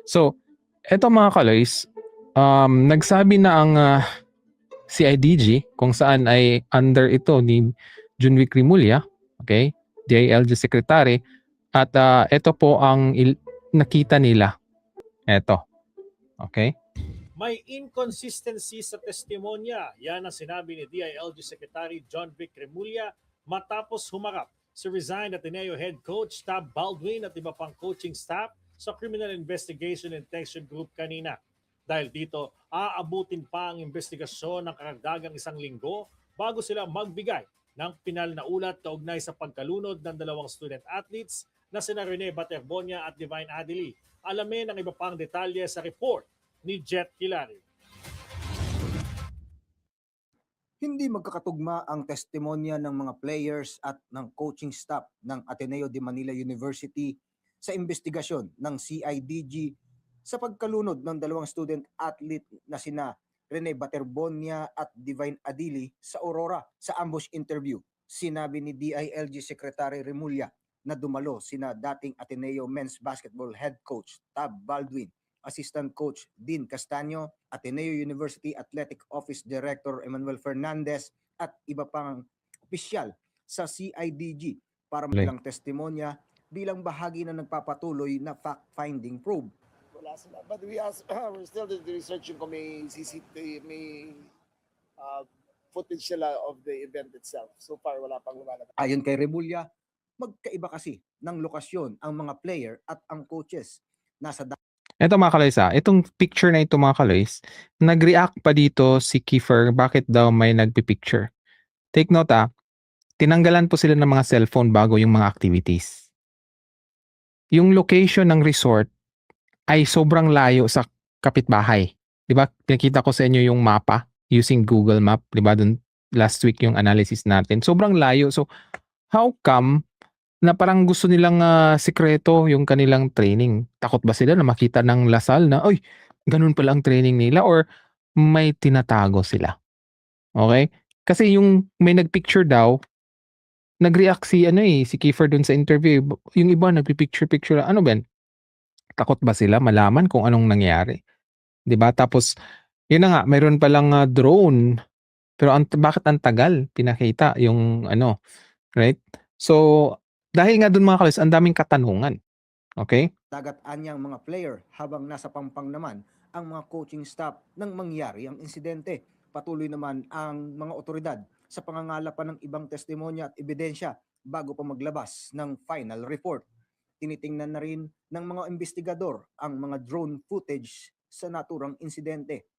So, eto mga kaloys, nagsabi na ang CIDG kung saan ay under ito ni Junwick Rimulya, okay, DILG Secretary, at ito po ang nakita nila. Eto, okay? May inconsistency sa testimonya. Yan ang sinabi ni DILG Secretary John Vic Remulla matapos humarap si resigned Ateneo Head Coach Tab Baldwin at iba pang coaching staff sa Criminal Investigation and Detection Group kanina. Dahil dito, aabutin pa ang investigasyon ng karagdagang 1 linggo bago sila magbigay ng pinal na ulat kaugnay sa pagkalunod ng 2 student athletes na sina Rene Baterbonia at Divine Adili. Alamin ang iba pang detalye sa report ni Jet Hilary. Hindi magkakatugma ang testimonya ng mga players at ng coaching staff ng Ateneo de Manila University sa investigasyon ng CIDG sa pagkalunod ng 2 student athlete na sina Rene Baterbonia at Divine Adili sa Aurora. Sa ambush interview, sinabi ni DILG Secretary Remulla na dumalo sina dating Ateneo men's basketball head coach Tab Baldwin, Assistant Coach Dean Castaño, Ateneo University Athletic Office Director Emmanuel Fernandez at iba pang opisyal sa CIDG para magbilang testimonya bilang bahagi na nagpapatuloy na fact-finding probe. Wala sila. But we're still researching kung may CCTV, may footage sila of the event itself. So far, wala pang lumalabas. Ayon kay Remulla, magkaiba kasi ng lokasyon ang mga player at ang coaches. Nasa Ito mga kaloys, itong picture na ito mga kaloys, nag-react pa dito si Kiefer bakit daw may nagpipicture. Take note tinanggalan po sila ng mga cellphone bago yung mga activities. Yung location ng resort ay sobrang layo sa kapitbahay. Di ba? Pinakita ko sa inyo yung mapa using Google Map. Di ba? Dun last week yung analysis natin. Sobrang layo. So, how come na parang gusto nilang sikreto yung kanilang training? Takot ba sila na makita ng Lasal na, oy, ganun pala ang training nila, or may tinatago sila? Okay? Kasi yung may nagpicture daw, nag-react si Kiefer dun sa interview. Yung iba nagpipicture. Ano ba? Takot ba sila malaman kung anong nangyari? 'Di ba? Tapos yun na nga, mayroon palang drone. Pero bakit ang tagal pinakita yung right? So, dahil nga dun mga kalis, ang daming katanungan. Okay? dagat anyang mga player habang nasa Pampang naman ang mga coaching staff nang mangyari ang insidente. Patuloy naman ang mga otoridad sa pangangalapan ng ibang testimonya at ebidensya bago pa maglabas ng final report. Tinitingnan na rin ng mga investigador ang mga drone footage sa naturang insidente.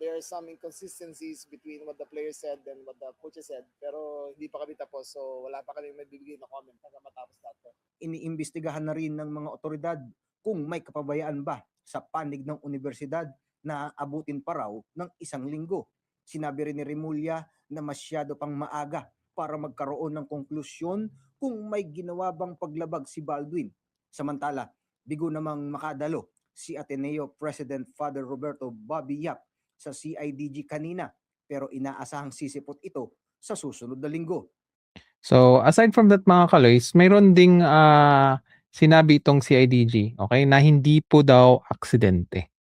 There are some inconsistencies between what the player said and what the coaches said, pero hindi pa kami tapos, so wala pa kami magbibigay na comment hanggang matapos natin. Iniimbestigahan na rin ng mga otoridad kung may kapabayaan ba sa panig ng universidad na abutin pa raw ng 1 linggo. Sinabi rin ni Remulla na masyado pang maaga para magkaroon ng konklusyon kung may ginawa bang paglabag si Baldwin. Samantala, bigo namang makadalo si Ateneo President Father Roberto Bobby Yap sa CIDG kanina, pero inaasahang sisipot ito sa susunod na linggo. So, aside from that mga kaloys, mayroon ding sinabi itong CIDG, okay, na hindi po daw aksidente.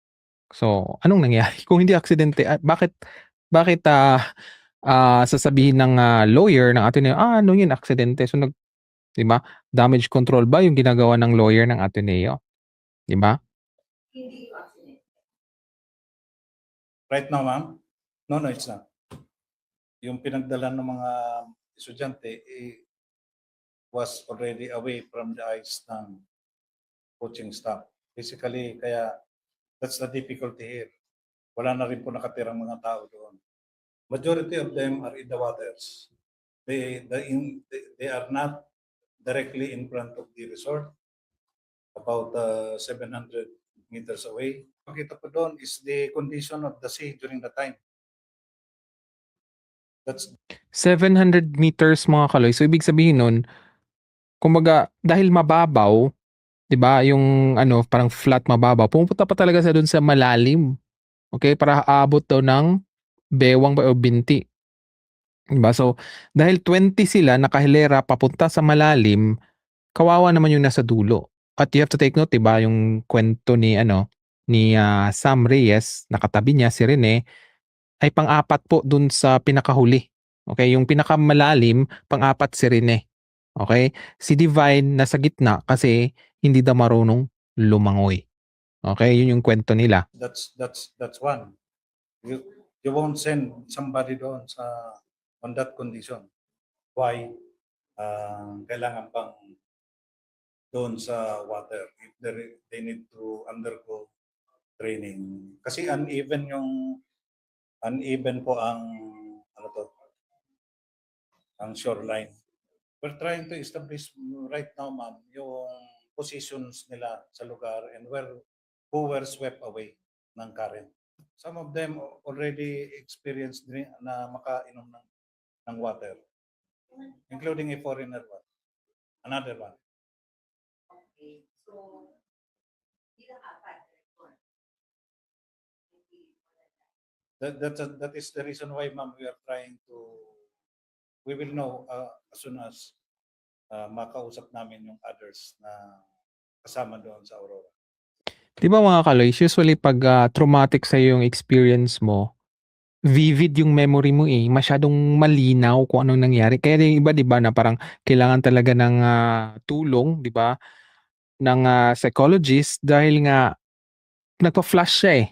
So, anong nangyari? Kung hindi aksidente, bakit sasabihin ng lawyer ng Ateneo, ano yun, aksidente? So, di ba? Damage control ba yung ginagawa ng lawyer ng Ateneo? Di ba? Right now, ma'am? No, it's not. Yung pinagdala ng mga estudyante was already away from the eyes ng coaching staff. Basically, kaya that's the difficulty here. Wala na rin po nakatirang mga tao doon. Majority of them are in the waters. They are not directly in front of the resort, about 700 meters away. Pakita po doon is the condition of the sea during the time. That's 700 meters mga kaloy. So, ibig sabihin nun, kumbaga, dahil mababaw, di ba, yung parang flat mababaw, pumunta pa talaga sa doon sa malalim. Okay? Para aabot daw ng bewang o binti. Diba? So, dahil 20 sila nakahilera papunta sa malalim, kawawa naman yung nasa dulo. At you have to take note, diba, yung kwento ni ni Sam Reyes, nakatabi niya si Rene, ay pang-apat po dun sa pinakahuli. Okay, yung pinakamalalim, pang-apat si Rene. Okay? Si Divine nasa gitna kasi hindi daw marunong lumangoy. Okay, yun yung kwento nila. That's one. You won't send somebody doon on that condition. Why? Kailangan pang doon sa water if they need to undergo training. Kasi uneven po ang ang shoreline. We're trying to establish right now, ma'am, yung positions nila sa lugar and who were swept away ng current. Some of them already experienced na makainom ng water, including a foreigner one. Another one. Okay. So, ilang apat? That is the reason why, ma'am, we will know as soon as makausap namin yung others na kasama doon sa Aurora. Di ba mga kaloys, usually pag traumatic sa yung experience mo, vivid yung memory mo masyadong malinaw kung anong nangyari. Kaya yung iba, di ba, na parang kailangan talaga ng tulong, di ba, ng psychologist dahil nga nagpa-flash siya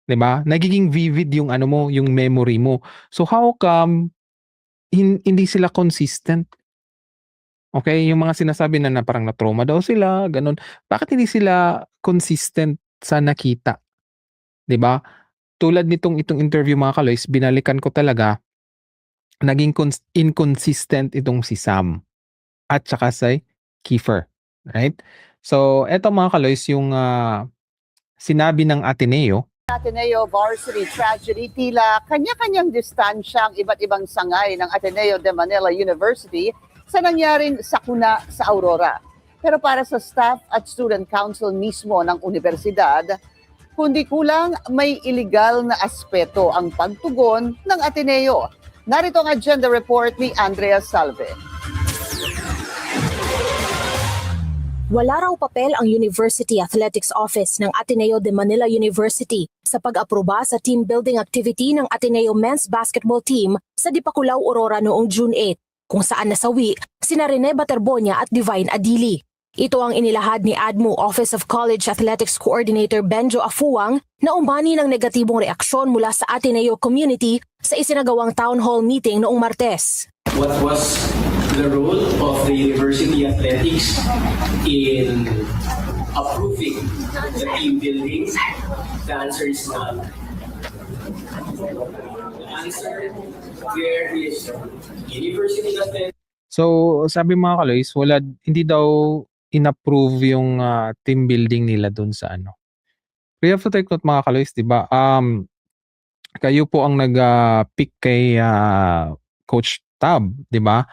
di ba? Nagiging vivid yung ano mo, yung memory mo. So how come hindi sila consistent? Okay, yung mga sinasabi na parang na-trauma daw sila, ganun. Bakit hindi sila consistent sa nakita? 'Di ba? Tulad itong interview mga kaloys, binalikan ko talaga, naging inconsistent itong si Sam at saka si Kiefer, right? So, eto mga kaloys yung sinabi ng Ateneo. Ateneo Varsity Tragedy, tila kanya-kanyang distansya ang iba't ibang sangay ng Ateneo de Manila University sa nangyaring sakuna sa Aurora. Pero para sa staff at student council mismo ng universidad, kundi kulang may illegal na aspeto ang pagtugon ng Ateneo. Narito ang agenda report ni Andrea Salve. Wala raw papel ang University Athletics Office ng Ateneo de Manila University sa pag-aproba sa team building activity ng Ateneo Men's Basketball Team sa Dipakulaw, Aurora noong June 8, kung saan nasawi sina Rene Baterbonia at Divine Adili. Ito ang inilahad ni ADMO Office of College Athletics Coordinator Benjo Afuang na umani ng negatibong reaksyon mula sa Ateneo community sa isinagawang town hall meeting noong Martes. What was the role of the university athletics in approving the team building? The answer is none. The answer there is university athletics. So, sabi mga kaloys, hindi daw in-approve yung team building nila dun sa ano. We have to take note mga kaloys, di ba? Kayo po ang nag-pick kay Coach Tab, di ba?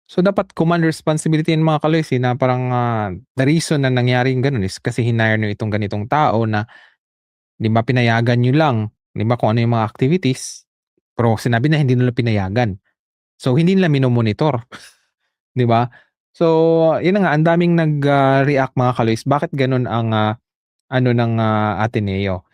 So, dapat command responsibility ng mga kaloys na parang the reason na nangyari yung ganun is kasi hinire nyo itong ganitong tao na, di ba, pinayagan nyo lang, di ba, kung ano yung mga activities. Pero sinabi na hindi nila pinayagan. So, hindi nila minomonitor. Di ba? So, yun na nga, ang daming nag-react mga kaloys. Bakit ganun ang ano ng Ateneo?